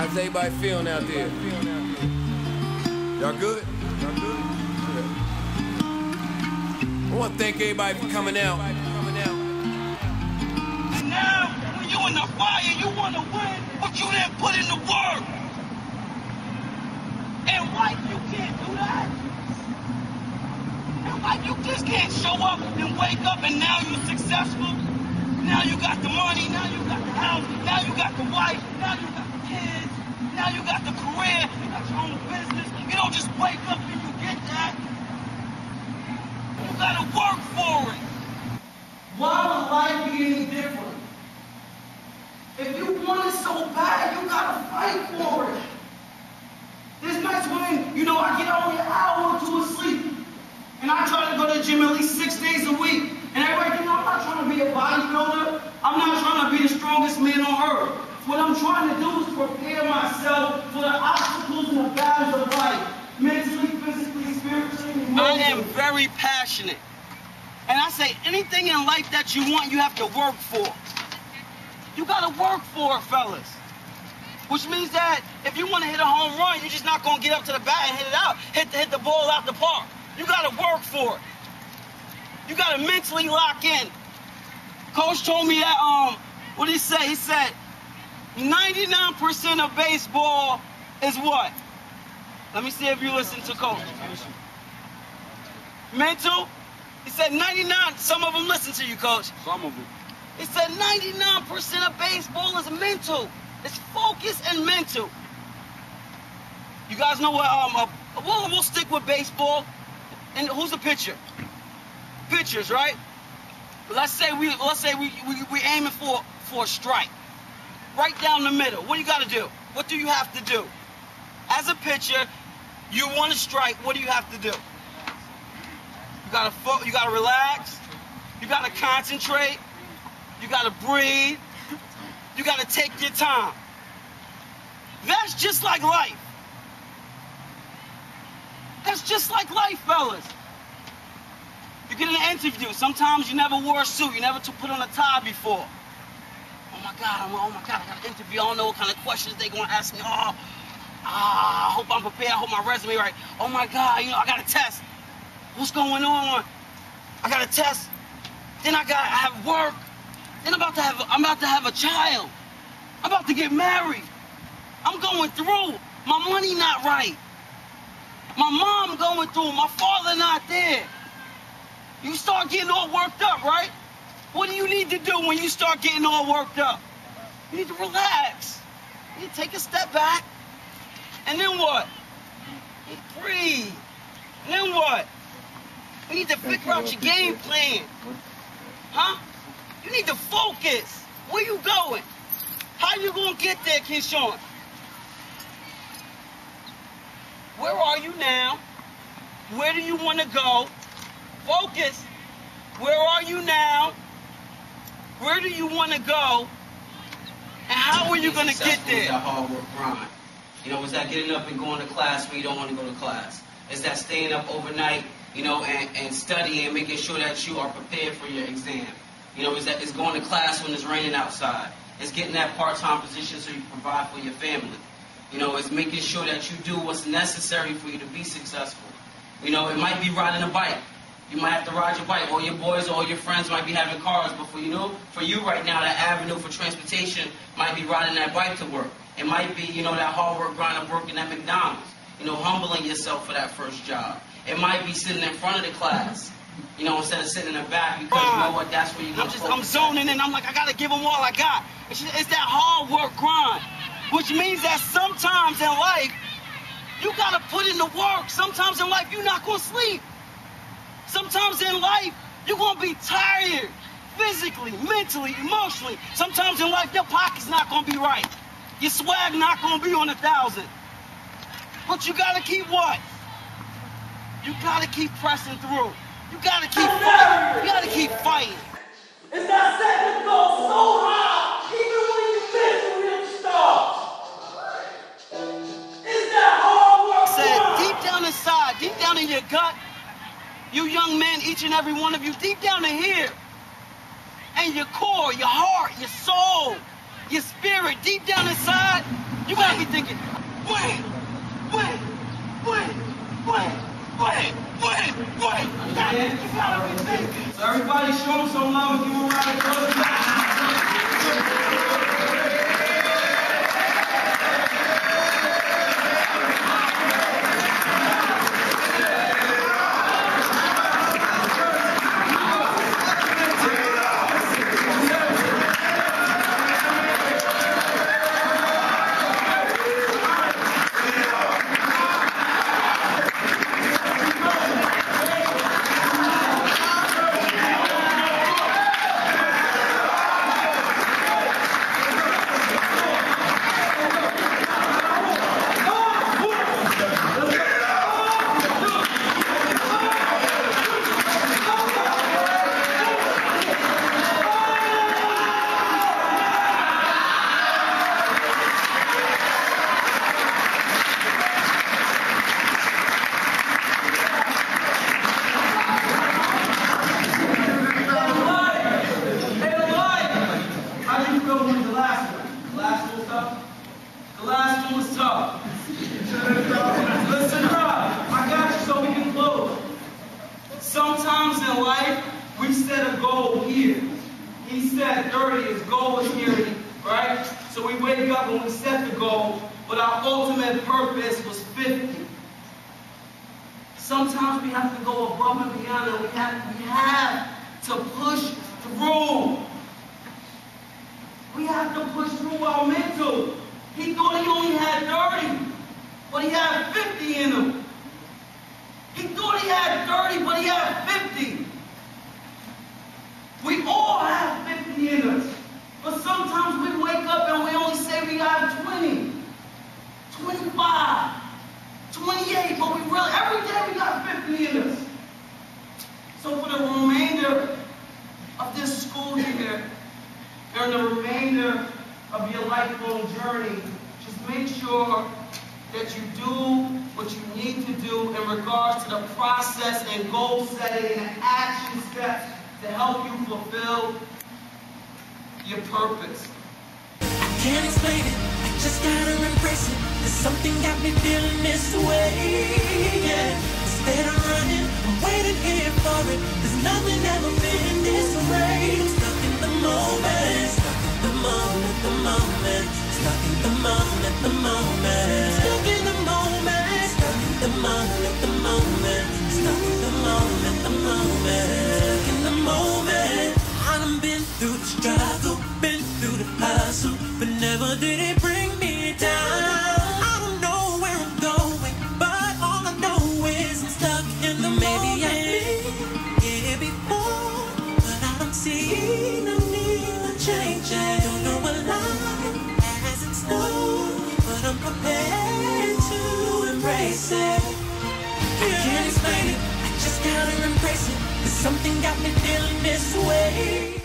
How's everybody feeling out there? Y'all good? Y'all good? I want to thank everybody for coming out. And now, when you in the fire, you want to win, but you didn't put in the work. In life, you can't do that. In life, you just can't show up and wake up and now you're successful. Now you got the money, now you got the house, now you got the wife, now you got the kids, now you got the career, you got your own business. You don't just wake up and you get that. You gotta work for it. Why would life be any different? If you want it so bad, you gotta fight for it. There's nights when, I get only an hour or two of sleep. And I try to go to the gym at least 6 days a week. And everybody thinks I'm not trying to be a bodybuilder. I'm not trying to be the strongest man on earth. What I'm trying to do is prepare myself for the obstacles and the battles of life. Mentally, physically, spiritually, emotionally. I am very passionate. And I say anything in life that you want, you have to work for. You gotta work for it, fellas. Which means that if you want to hit a home run, you're just not gonna get up to the bat and hit it out. Hit the ball out the park. You gotta work for it. You gotta mentally lock in. Coach told me that, what did he say? He said 99% of baseball is what? Let me see if you listen to Coach. Mental? He said 99, some of them listen to you, Coach. Some of them. He said 99% of baseball is mental. It's focus and mental. You guys know what, we'll stick with baseball. And who's the pitcher? Pitchers, right? Let's say we aiming for a strike. Right down the middle. What do you got to do? What do you have to do? As a pitcher, you want to strike. What do you have to do? You gotta relax. You gotta concentrate. You gotta breathe. You gotta take your time. That's just like life. That's just like life, fellas. You get in an interview. Sometimes you never wore a suit. You never put on a tie before. Oh my God, I got an interview. I don't know what kind of questions they're going to ask me. I hope I'm prepared. I hope my resume right. Oh my God, I got a test. What's going on? I got a test. Then I have work. Then I'm about to have a child. I'm about to get married. I'm going through. My money not right. My mom going through. My father not there. You start getting all worked up, right? What do you need to do when you start getting all worked up? You need to relax. You need to take a step back. And then what? You need to breathe. And then what? You need to figure out your game plan. Huh? You need to focus. Where you going? How you gonna get there, Keyshawn? Where are you now? Where do you want to go? Focus. Where are you now? Where do you want to go? And how are you going to get there? It's that hard work grind. Is that getting up and going to class when you don't want to go to class? Is that staying up overnight, and studying and making sure that you are prepared for your exam? It's going to class when it's raining outside. It's getting that part-time position so you provide for your family. It's making sure that you do what's necessary for you to be successful. It might be riding a bike. You might have to ride your bike. All your boys or all your friends might be having cars, but for you right now, that avenue for transportation might be riding that bike to work. It might be, that hard work grind of working at McDonald's. Humbling yourself for that first job. It might be sitting in front of the class, instead of sitting in the back, because you know what, that's where you're going to focus. I'm zoning in. I'm like, I got to give them all I got. It's that hard work grind, which means that sometimes in life, you got to put in the work. Sometimes in life, you're not going to sleep. Sometimes in life, you're going to be tired, physically, mentally, emotionally. Sometimes in life, your pocket's not going to be right. Your swag not going to be on 1,000. But you got to keep what? You got to keep pressing through. You got to keep fighting. You got to keep fighting. It's not setting the goal so high, even when you miss a real star. It's that hard work. Said deep down inside, deep down in your gut, you young men, each and every one of you, deep down in here, and your core, your heart, your soul, your spirit, deep down inside, You gotta be thinking, when. You gotta be thinking. So everybody show them some love and give them a round of applause. Sometimes in life, we set a goal here. He said 30, his goal was here, right? So we wake up and we set the goal, but our ultimate purpose was 50. Sometimes we have to go above and beyond, and we have to push through. We have to push through our mental. He thought he only had 30, but he had 50 in him. He thought he had 30, but he had 50. We all have 50 in us. But sometimes we wake up and we only say we have 20, 25, 28, but we really, every day we got 50 in us. So for the remainder of this school year, and the remainder of your lifelong journey, just make sure that you do what you need to do in regards to the process and goal setting and action steps to help you fulfill your purpose. I can't explain it, I just gotta embrace it. There's something got me feeling this way, yeah. Instead of running, I'm waiting here for it. There's nothing ever been this way. I'm stuck in the moment, stuck in the moment, the moment. Stuck in the moment, the moment. Stuck in the moment, stuck in the moment, the moment. Stuck in the moment, the moment. Stuck in the moment. I done been through the struggle, been through the hustle, but never did it bring me down. I don't know where I'm going, but all I know is I'm stuck in the moment. Maybe I've been here before, but I don't see no need to change it. Don't know what life has in store, but I'm prepared to embrace it. I can't explain it, I just gotta embrace it. There's something got me feeling this way.